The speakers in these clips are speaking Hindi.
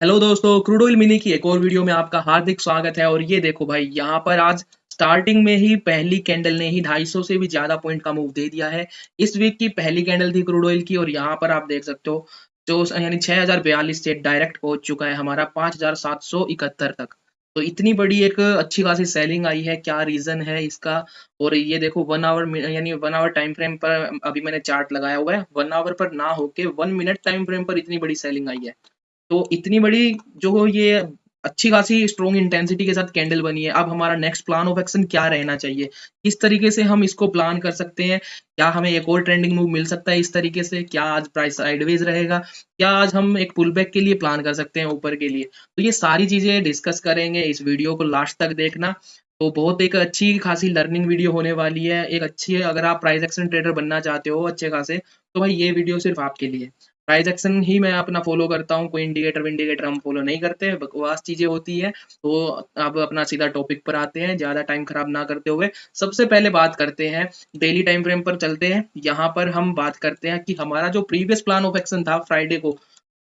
हेलो दोस्तों, क्रूड ऑयल मिनी की एक और वीडियो में आपका हार्दिक स्वागत है। और ये देखो भाई, यहाँ पर आज स्टार्टिंग में ही पहली कैंडल ने ही 250 से भी ज्यादा पॉइंट का मूव दे दिया है। इस वीक की पहली कैंडल थी क्रूड ऑयल की, और यहाँ पर आप देख सकते हो जो यानी 6042 से डायरेक्ट पहुंच चुका है हमारा 5771 तक। तो इतनी बड़ी एक अच्छी खासी सेलिंग आई है, क्या रीजन है इसका? और ये देखो 1 आवर यानी 1 आवर टाइम फ्रेम पर अभी मैंने चार्ट लगाया हुआ है। 1 आवर पर ना होके 1 मिनट टाइम फ्रेम पर इतनी बड़ी सेलिंग आई है। तो इतनी बड़ी जो ये अच्छी खासी स्ट्रॉन्ग इंटेंसिटी के साथ कैंडल बनी है। अब हमारा नेक्स्ट प्लान ऑफ एक्शन क्या रहना चाहिए? किस तरीके से हम इसको प्लान कर सकते हैं? क्या हमें एक और ट्रेंडिंग मूव मिल सकता है इस तरीके से? क्या आज प्राइस साइडवेज रहेगा? क्या आज हम एक पुल बैक के लिए प्लान कर सकते हैं ऊपर के लिए? तो ये सारी चीजें डिस्कस करेंगे, इस वीडियो को लास्ट तक देखना। तो बहुत एक अच्छी खासी लर्निंग वीडियो होने वाली है, एक अच्छी, अगर आप प्राइस एक्शन ट्रेडर बनना चाहते हो अच्छे खासे, तो भाई ये वीडियो सिर्फ आपके लिए। प्राइस एक्शन ही मैं अपना फॉलो करता हूँ, कोई इंडिकेटर विंडिकेटर हम फॉलो नहीं करते, बकवास चीजें होती है। तो अब अपना सीधा टॉपिक पर आते हैं, ज्यादा टाइम खराब ना करते हुए। सबसे पहले बात करते हैं, डेली टाइम फ्रेम पर चलते हैं। यहाँ पर हम बात करते हैं कि हमारा जो प्रीवियस प्लान ऑफ एक्शन था फ्राइडे को,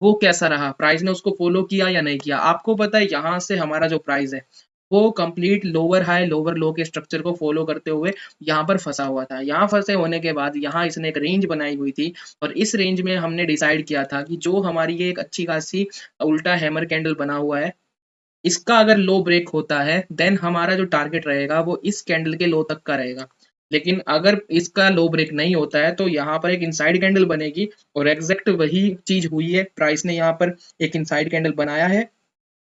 वो कैसा रहा, प्राइस ने उसको फॉलो किया या नहीं किया। आपको पता है यहाँ से हमारा जो प्राइस है वो कंप्लीट लोअर हाई लोअर लो के स्ट्रक्चर को फॉलो करते हुए यहाँ पर फंसा हुआ था। यहाँ फंसे होने के बाद यहाँ इसने एक रेंज बनाई हुई थी, और इस रेंज में हमने डिसाइड किया था कि जो हमारी ये एक अच्छी खासी उल्टा हैमर कैंडल बना हुआ है, इसका अगर लो ब्रेक होता है देन हमारा जो टारगेट रहेगा वो इस कैंडल के लो तक का रहेगा। लेकिन अगर इसका लो ब्रेक नहीं होता है तो यहाँ पर एक इनसाइड कैंडल बनेगी, और एग्जैक्ट वही चीज हुई है। प्राइस ने यहाँ पर एक इनसाइड कैंडल बनाया है,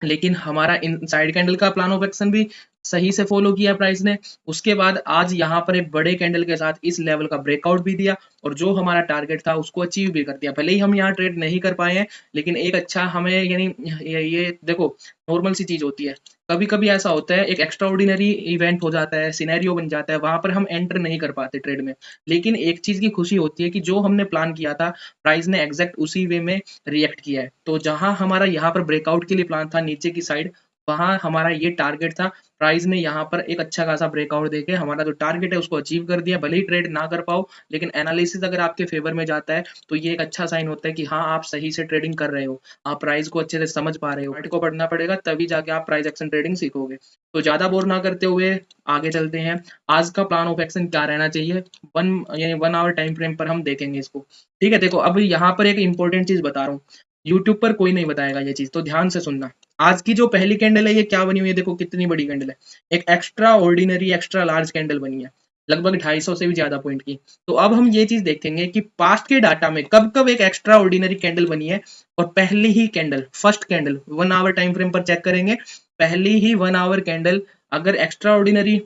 लेकिन हमारा इनसाइड कैंडल का प्लान ऑफ एक्शन भी सही से फॉलो किया प्राइस ने। उसके बाद आज यहाँ पर एक बड़े कैंडल के साथ इस लेवल का ब्रेकआउट भी दिया, और जो हमारा टारगेट था उसको अचीव भी कर दिया। भले ही हम यहाँ ट्रेड नहीं कर पाए हैं, लेकिन एक अच्छा हमें यानी ये देखो, नॉर्मल सी चीज होती है। कभी कभी ऐसा होता है, एक एक्स्ट्रा ऑर्डिनरी इवेंट हो जाता है, सिनेरियो बन जाता है, वहां पर हम एंटर नहीं कर पाते ट्रेड में। लेकिन एक चीज की खुशी होती है कि जो हमने प्लान किया था, प्राइस ने एग्जैक्ट उसी वे में रिएक्ट किया है। तो जहां हमारा यहाँ पर ब्रेकआउट के लिए प्लान था नीचे की साइड, वहां हमारा ये टारगेट था। प्राइस ने यहाँ पर एक अच्छा खासा ब्रेकआउट देके हमारा जो टारगेट है उसको अचीव कर दिया। भले ही ट्रेड ना कर पाओ, लेकिन एनालिसिस अगर आपके फेवर में जाता है तो ये एक अच्छा साइन होता है कि हाँ, आप सही से ट्रेडिंग कर रहे हो, आप प्राइस को अच्छे से समझ पा रहे हो। चार्ट को पढ़ना पड़ेगा, तभी जाके आप प्राइस एक्शन ट्रेडिंग सीखोगे। तो ज्यादा बोर ना करते हुए आगे चलते हैं। आज का प्लान ऑफ एक्शन क्या रहना चाहिए, वन यानी 1 आवर टाइम फ्रेम पर हम देखेंगे इसको। ठीक है, देखो अब यहाँ पर एक इंपॉर्टेंट चीज बता रहा हूँ, यूट्यूब पर कोई नहीं बताएगा ये चीज, तो ध्यान से सुनना। आज की जो पहली कैंडल है ये क्या बनी हुई है, देखो कितनी बड़ी कैंडल है। एक extra ordinary extra large candle बनी है, लगभग 250 से भी ज्यादा पॉइंट की। तो अब हम ये चीज देखेंगे कि पास्ट के डाटा में कब कब एक एक्स्ट्रा ऑर्डिनरी कैंडल बनी है। और पहली ही candle, first candle 1 hour time frame पर चेक करेंगे। पहली ही 1 आवर कैंडल अगर एक्स्ट्रा ऑर्डिनरी,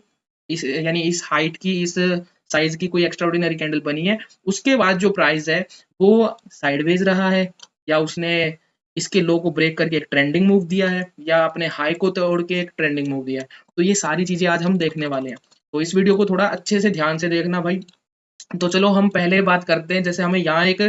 इस यानी इस हाइट की, इस साइज की कोई एक्स्ट्रा ऑर्डिनरी कैंडल बनी है, उसके बाद जो प्राइस है वो साइडवेज रहा है, या उसने इसके लो को ब्रेक करके एक ट्रेंडिंग मूव दिया है, या अपने हाई को तोड़ के एक ट्रेंडिंग मूव दिया है। तो ये सारी चीजें आज हम देखने वाले हैं। तो इस वीडियो को थोड़ा अच्छे से ध्यान से देखना भाई। तो चलो हम पहले बात करते हैं, जैसे हमें यहाँ एक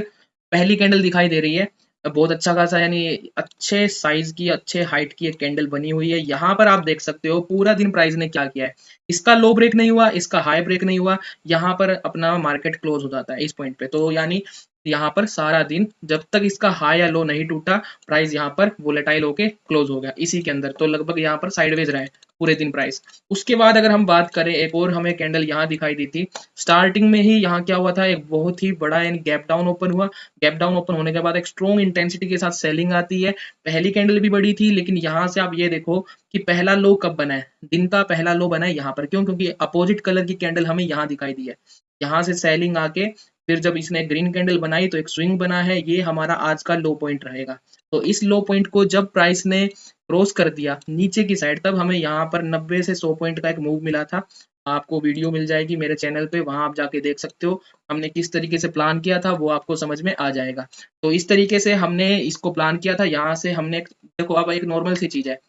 पहली कैंडल दिखाई दे रही है, बहुत अच्छा खासा यानी अच्छे साइज की अच्छे हाइट की एक कैंडल बनी हुई है। यहाँ पर आप देख सकते हो पूरा दिन प्राइस ने क्या किया है, इसका लो ब्रेक नहीं हुआ, इसका हाई ब्रेक नहीं हुआ, यहाँ पर अपना मार्केट क्लोज हो जाता है इस पॉइंट पे। तो यानी यहाँ पर सारा दिन जब तक इसका हाई या लो नहीं टूटा, प्राइस यहाँ पर वोलेटाइल होके क्लोज हो गया इसी के अंदर। तो लगभग यहाँ पर साइडवेज रहा है पूरे दिन प्राइस। उसके बाद अगर हम बात करें, एक और हमें कैंडल यहाँ दिखाई दी थी। स्टार्टिंग में ही यहाँ क्या हुआ था, एक बहुत ही बड़ा यानी गैप डाउन ओपन हुआ। गैप डाउन ओपन होने के बाद एक स्ट्रॉन्ग इंटेंसिटी के साथ सेलिंग आती है। पहली कैंडल भी बड़ी थी, लेकिन यहाँ से आप ये देखो कि पहला लो कब बना है, दिन का पहला लो बना है यहाँ पर। क्यों? क्योंकि अपोजिट कलर की कैंडल हमें यहाँ दिखाई दी है। यहाँ से सेलिंग आके फिर जब इसने ग्रीन कैंडल बनाई तो एक स्विंग बना है, ये हमारा आज का लो पॉइंट रहेगा। तो इस लो पॉइंट को जब प्राइस ने क्रॉस कर दिया नीचे की साइड, तब हमें यहाँ पर 90 से 100 पॉइंट का एक मूव मिला था। आपको वीडियो मिल जाएगी मेरे चैनल पे, वहां आप जाके देख सकते हो हमने किस तरीके से प्लान किया था, वो आपको समझ में आ जाएगा। तो इस तरीके से हमने इसको प्लान किया था। यहाँ से हमने देखो, अब एक नॉर्मल सी चीज है,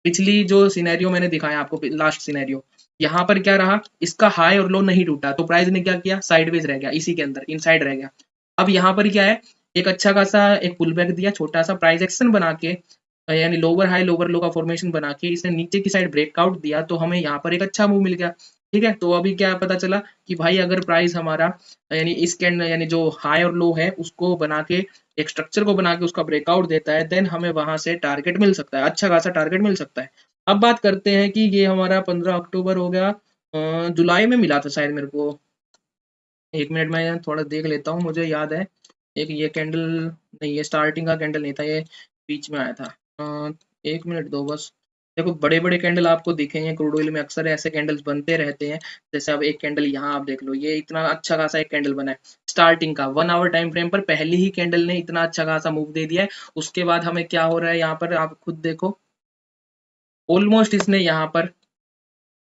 पिछली जो सिनेरियो मैंने दिखाया आपको, लास्ट सिनेरियो, यहाँ पर क्या रहा, इसका हाई और लो नहीं टूटा, तो प्राइस ने क्या किया, साइडवेज रह गया इसी के अंदर, इनसाइड रह गया। अब यहाँ पर क्या है, एक अच्छा खासा एक पुल बैक दिया, छोटा सा प्राइस एक्शन बना के, यानी लोअर हाई लोअर लो का फॉर्मेशन बना के इसने नीचे की साइड ब्रेकआउट दिया, तो हमें यहाँ पर एक अच्छा मूव मिल गया। ठीक है, तो अभी क्या पता चला कि भाई अगर प्राइस हमारा यानी इस कैंडल यानी जो हाई और लो है उसको बना के एक स्ट्रक्चर को बना के उसका ब्रेकआउट देता है, देन हमें वहां से टारगेट मिल सकता है, अच्छा खासा टारगेट मिल सकता है। अब बात करते हैं कि ये हमारा 15 अक्टूबर हो गया, जुलाई में मिला था शायद मेरे को। एक मिनट में थोड़ा देख लेता हूँ, मुझे याद है। एक ये कैंडल नहीं, ये स्टार्टिंग का कैंडल नहीं था, ये बीच में आया था। एक मिनट दो बस। देखो बड़े बड़े कैंडल आपको दिखेंगे क्रूड ऑयल में, अक्सर ऐसे कैंडल्स बनते रहते हैं। जैसे अब एक कैंडल यहाँ आप देख लो, ये इतना अच्छा खासा एक कैंडल बना है स्टार्टिंग का 1 आवर टाइम फ्रेम पर, पहली ही कैंडल ने इतना अच्छा खासा मूव दे दिया है। उसके बाद हमें क्या हो रहा है यहाँ पर आप खुद देखो, ऑलमोस्ट इसने यहाँ पर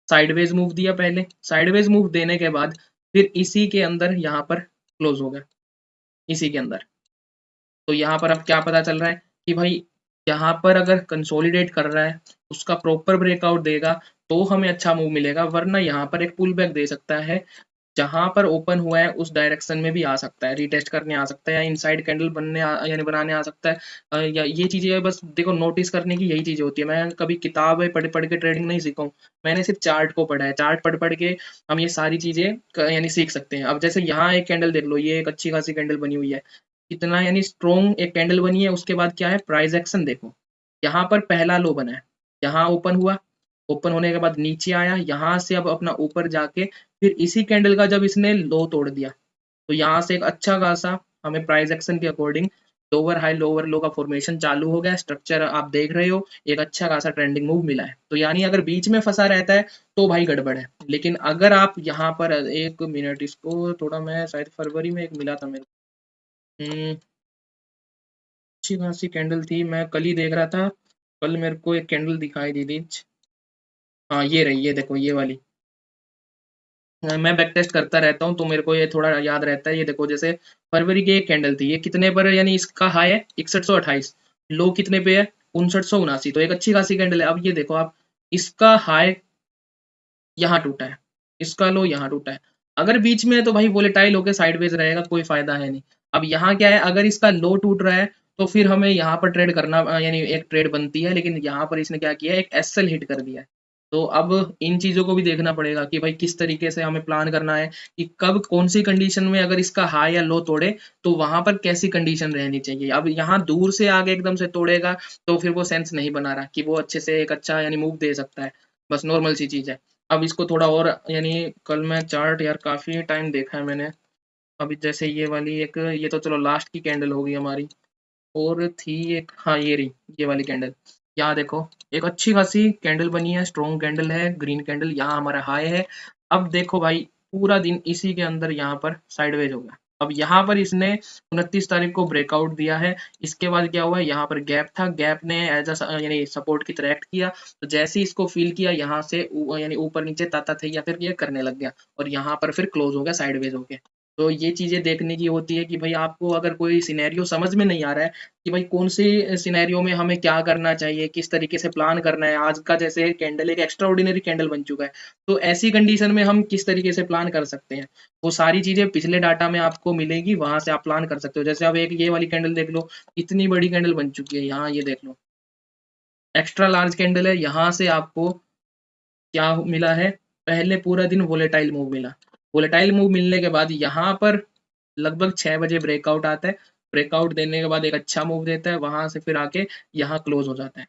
साइडवेज मूव दिया, पहले साइडवेज मूव देने के बाद फिर इसी के अंदर यहाँ पर क्लोज हो गया, इसी के अंदर। तो यहाँ पर अब क्या पता चल रहा है कि भाई यहाँ पर अगर कंसोलिडेट कर रहा है, उसका प्रॉपर ब्रेकआउट देगा तो हमें अच्छा मूव मिलेगा, वरना यहाँ पर एक पुल बैक दे सकता है। जहां पर ओपन हुआ है उस डायरेक्शन में भी आ सकता है, रीटेस्ट करने आ सकता है, या इनसाइड कैंडल यानी बनाने आ सकता है। या ये चीजें बस देखो नोटिस करने की यही चीजें होती है। मैं कभी किताब पढ़ पढ़ के ट्रेडिंग नहीं सीखा हूँ, मैंने सिर्फ चार्ट को पढ़ा है, चार्ट पढ़ पढ़ के हम ये सारी चीजें यानी सीख सकते हैं। अब जैसे यहाँ एक कैंडल देख लो, ये एक अच्छी खासी कैंडल बनी हुई है, कितना यानी स्ट्रॉन्ग एक कैंडल बनी है। उसके बाद क्या है, प्राइस एक्शन देखो, यहाँ पर पहला लो बना है, यहाँ ओपन हुआ, ओपन होने के बाद नीचे आया, यहाँ से अब अपना ऊपर जाके फिर इसी कैंडल का जब इसने लो तोड़ दिया, तो यहाँ से एक अच्छा खासा हमें प्राइस एक्शन के अकॉर्डिंग लोअर हाई लोअर लो का फॉर्मेशन चालू हो गया। स्ट्रक्चर आप देख रहे हो, एक अच्छा खासा ट्रेंडिंग मूव मिला है। तो यानी अगर बीच में फंसा रहता है तो भाई गड़बड़ है। लेकिन अगर आप यहाँ पर एक मिनट, इसको थोड़ा मैं शायद फरवरी में एक मिला था मेरे को, अच्छी खासी कैंडल थी, मैं कल ही देख रहा था, कल मेरे को एक कैंडल दिखाई दी थी। हाँ ये रही, ये देखो ये वाली। मैं बैक टेस्ट करता रहता हूँ तो मेरे को ये थोड़ा याद रहता है। ये देखो जैसे फरवरी की एक कैंडल थी, ये कितने पर यानी इसका हाई है 6128, लो कितने पे है 5979, तो एक अच्छी खासी कैंडल है। अब ये देखो आप, इसका हाई यहाँ टूटा है, इसका लो यहाँ टूटा है। अगर बीच में है तो भाई वोलेटाइल होकर साइडवेज रहेगा, कोई फायदा है नहीं। अब यहाँ क्या है, अगर इसका लो टूट रहा है तो फिर हमें यहाँ पर ट्रेड करना यानी एक ट्रेड बनती है, लेकिन यहाँ पर इसने क्या किया है, एक एसएल हिट कर दिया है। तो अब इन चीजों को भी देखना पड़ेगा कि भाई किस तरीके से हमें प्लान करना है कि कब कौन सी कंडीशन में अगर इसका हाई या लो तोड़े तो वहां पर कैसी कंडीशन रहनी चाहिए। अब यहाँ दूर से आगे एकदम से तोड़ेगा तो फिर वो सेंस नहीं बना रहा कि वो अच्छे से एक अच्छा यानी मूव दे सकता है, बस नॉर्मल सी चीज है। अब इसको थोड़ा और यानी कल मैं चार्ट यार काफी टाइम देखा है मैंने। अभी जैसे ये वाली एक, ये तो चलो लास्ट की कैंडल होगी हमारी, और थी एक, हाँ ये रही ये वाली कैंडल। यहाँ देखो एक अच्छी खासी कैंडल बनी है, स्ट्रॉन्ग कैंडल है, ग्रीन कैंडल, यहाँ हमारा हाई है। अब देखो भाई पूरा दिन इसी के अंदर यहाँ पर साइडवेज हो गया। अब यहाँ पर इसने 29 तारीख को ब्रेकआउट दिया है। इसके बाद क्या हुआ, यहाँ पर गैप था, गैप ने एज यानी सपोर्ट की तरह एक्ट किया। तो जैसे ही इसको फील किया यहाँ से यानी ऊपर नीचे ताता थे या फिर ये करने लग गया, और यहाँ पर फिर क्लोज हो गया साइडवेज होके। तो ये चीजें देखने की होती है कि भाई आपको अगर कोई सिनेरियो समझ में नहीं आ रहा है कि भाई कौन सी सिनेरियो में हमें क्या करना चाहिए, किस तरीके से प्लान करना है। आज का जैसे कैंडल एक एक्स्ट्रा ऑर्डिनरी कैंडल बन चुका है, तो ऐसी कंडीशन में हम किस तरीके से प्लान कर सकते हैं, वो सारी चीजें पिछले डाटा में आपको मिलेगी, वहां से आप प्लान कर सकते हो। जैसे अब एक ये वाली कैंडल देख लो, इतनी बड़ी कैंडल बन चुकी है, यहाँ ये देख लो एक्स्ट्रा लार्ज कैंडल है। यहाँ से आपको क्या मिला है, पहले पूरा दिन वोलेटाइल मूव मिला, वोलेटाइल मूव मिलने के बाद यहाँ पर लगभग 6 बजे ब्रेकआउट आता है। ब्रेकआउट देने के बाद एक अच्छा मूव देता है, वहां से फिर आके यहाँ क्लोज हो जाता है।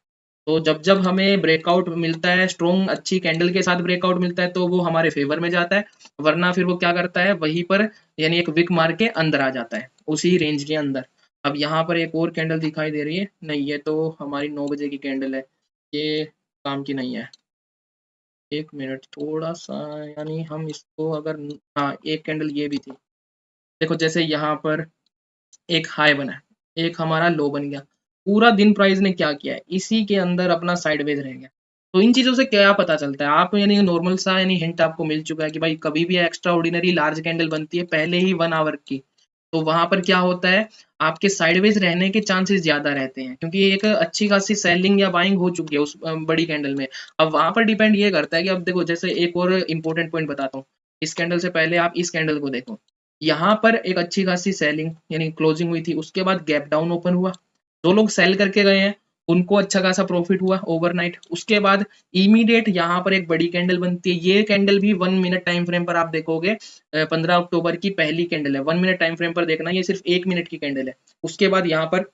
तो जब जब हमें ब्रेकआउट मिलता है, स्ट्रॉन्ग अच्छी कैंडल के साथ ब्रेकआउट मिलता है, तो वो हमारे फेवर में जाता है। वरना फिर वो क्या करता है, वहीं पर यानी एक विक मार के अंदर आ जाता है उसी रेंज के अंदर। अब यहाँ पर एक और कैंडल दिखाई दे रही है, नहीं ये तो हमारी 9 बजे की कैंडल है, ये काम की नहीं है। एक मिनट थोड़ा सा, यानी हम इसको अगर, हाँ एक कैंडल ये भी थी। देखो जैसे यहाँ पर एक हाई बना है, एक हमारा लो बन गया, पूरा दिन प्राइस ने क्या किया है, इसी के अंदर अपना साइडवेज रह गया। तो इन चीजों से क्या पता चलता है, आप यानी नॉर्मल सा यानी हिंट आपको मिल चुका है कि भाई कभी भी एक्स्ट्रा ऑर्डिनरी लार्ज कैंडल बनती है पहले ही 1 आवर की, तो वहां पर क्या होता है, आपके साइडवेज रहने के चांसेस ज्यादा रहते हैं, क्योंकि एक अच्छी खासी सेलिंग या बाइंग हो चुकी है उस बड़ी कैंडल में। अब वहां पर डिपेंड ये करता है कि अब देखो जैसे एक और इंपॉर्टेंट पॉइंट बताता हूँ, इस कैंडल से पहले आप इस कैंडल को देखो, यहाँ पर एक अच्छी खासी सेलिंग यानी क्लोजिंग हुई थी, उसके बाद गैप डाउन ओपन हुआ, जो लोग सेल करके गए हैं उनको अच्छा खासा प्रॉफिट हुआ ओवरनाइट। उसके बाद इमीडिएट यहाँ पर एक बड़ी कैंडल बनती है, ये कैंडल भी 1 मिनट टाइम फ्रेम पर आप देखोगे 15 अक्टूबर की पहली कैंडल है, 1 मिनट टाइम फ्रेम पर देखना, ये सिर्फ 1 मिनट की कैंडल है। उसके बाद यहाँ पर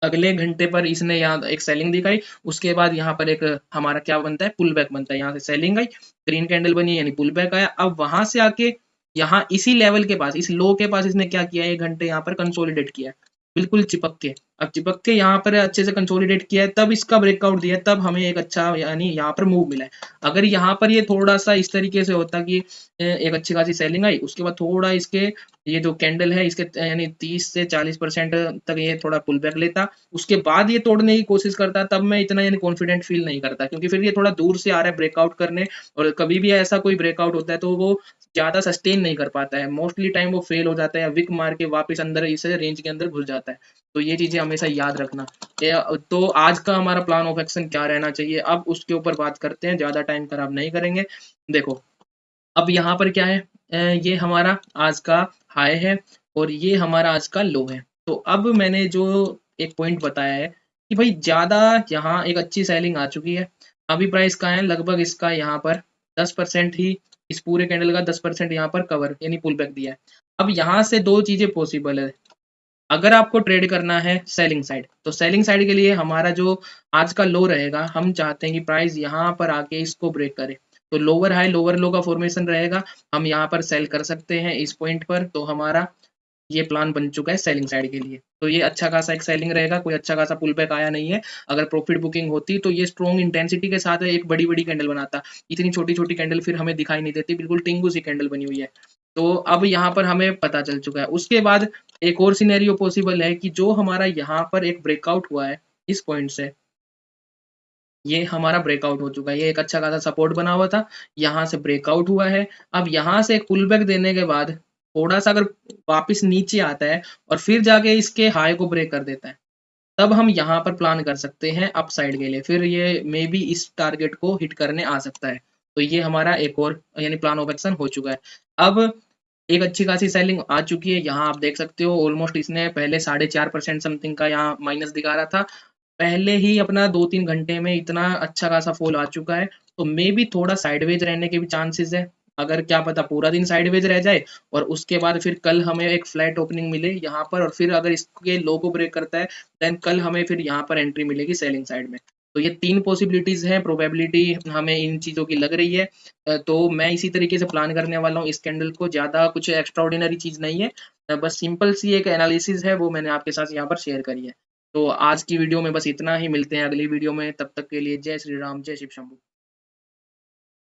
अगले घंटे पर इसने यहाँ एक सेलिंग दिखाई, उसके बाद यहाँ पर एक हमारा क्या बनता है, पुल बैक बनता है, यहाँ से सेलिंग आई, ग्रीन कैंडल बनी यानी पुल बैक आया। अब वहां से आके यहाँ इसी लेवल के पास, इस लो के पास इसने क्या किया, 1 घंटे यहाँ पर कंसोलिडेट किया, बिल्कुल चिपक के। अब चिपक के यहाँ पर अच्छे से कंसोलिडेट किया है, तब इसका ब्रेकआउट दिया है, तब हमें एक अच्छा यानी यहाँ पर मूव मिला है। अगर यहाँ पर ये थोड़ा सा इस तरीके से होता कि एक अच्छी खासी सेलिंग आई, उसके बाद थोड़ा इसके ये जो कैंडल है इसके यानी 30 से 40% तक ये थोड़ा पुल बैक लेता, उसके बाद ये तोड़ने की कोशिश करता, तब मैं इतना यानी कॉन्फिडेंट फील नहीं करता, क्योंकि फिर ये थोड़ा दूर से आ रहा है ब्रेकआउट करने, और कभी भी ऐसा कोई ब्रेकआउट होता है तो वो ज्यादा सस्टेन नहीं कर पाता है, मोस्टली टाइम वो फेल हो जाता है या विक मार के वापस अंदर इस रेंज के अंदर घुस जाता है। तो ये चीजें हमेशा याद रखना। तो आज का हमारा प्लान ऑफ एक्शन क्या रहना चाहिए, अब उसके ऊपर बात करते हैं, ज्यादा टाइम खराब नहीं करेंगे। देखो अब यहाँ पर क्या है, ये हमारा आज का हाई है और ये हमारा आज का लो है। तो अब मैंने जो एक पॉइंट बताया है कि भाई ज्यादा यहाँ एक अच्छी सेलिंग आ चुकी है, अभी प्राइस का है लगभग इसका यहाँ पर 10% ही, इस पूरे कैंडल का 10% यहाँ पर कवर यानी पुल बैक दिया है। अब यहाँ से दो चीजें पॉसिबल है, अगर आपको ट्रेड करना है सेलिंग साइड, तो सेलिंग साइड के लिए हमारा जो आज का लो रहेगा, हम चाहते हैं कि प्राइस यहाँ पर आके इसको ब्रेक करे, तो लोअर हाई लोअर लो का फॉर्मेशन रहेगा, हम यहाँ पर सेल कर सकते हैं इस पॉइंट पर। तो हमारा ये प्लान बन चुका है सेलिंग साइड के लिए, तो ये अच्छा खासा एक सेलिंग रहेगा, कोई अच्छा खासा पुल बैक आया नहीं है। अगर प्रॉफिट बुकिंग होती तो ये स्ट्रॉन्ग इंटेंसिटी के साथ एक बड़ी बड़ी कैंडल बनाता, इतनी छोटी छोटी कैंडल फिर हमें दिखाई नहीं देती, बिल्कुल टिंगू सी कैंडल बनी हुई है। तो अब यहाँ पर हमें पता चल चुका है। उसके बाद एक और सिनेरियो पॉसिबल है कि जो हमारा यहाँ पर एक ब्रेकआउट हुआ है इस पॉइंट से, ये हमारा ब्रेकआउट हो चुका है, ये एक अच्छा खासा सपोर्ट बना हुआ था, यहाँ से ब्रेकआउट हुआ है। अब यहाँ से एक पुल बैक देने के बाद थोड़ा सा अगर वापस नीचे आता है और फिर जाके इसके हाई को ब्रेक कर देता है, तब हम यहाँ पर प्लान कर सकते हैं अपसाइड के लिए, फिर ये मे बी इस टारगेट को हिट करने आ सकता है। तो ये हमारा एक और यानी प्लान ऑफ एक्शन हो चुका है। अब एक अच्छी खासी सेलिंग आ चुकी है, यहाँ आप देख सकते हो ऑलमोस्ट इसने पहले 4.5% समथिंग का यहाँ माइनस दिखा रहा था, पहले ही अपना 2-3 घंटे में इतना अच्छा खासा फॉल आ चुका है। तो मे बी थोड़ा साइडवेज रहने के भी चांसेस है, अगर क्या पता पूरा दिन साइडवेज रह जाए और उसके बाद फिर कल हमें एक फ्लैट ओपनिंग मिले यहाँ पर, और फिर अगर इसके लो को ब्रेक करता है देन कल हमें फिर यहाँ पर एंट्री मिलेगी सेलिंग साइड में। तो ये 3 पॉसिबिलिटीज हैं, प्रोबेबिलिटी हमें इन चीजों की लग रही है। तो मैं इसी तरीके से प्लान करने वाला हूँ इस कैंडल को, ज्यादा कुछ एक्स्ट्रा ऑर्डिनरी चीज नहीं है, बस सिंपल सी एक एनालिसिस है, वो मैंने आपके साथ यहाँ पर शेयर करी है। तो आज की वीडियो में बस इतना ही, मिलते हैं अगली वीडियो में, तब तक के लिए जय श्री राम, जय शिव शंभू।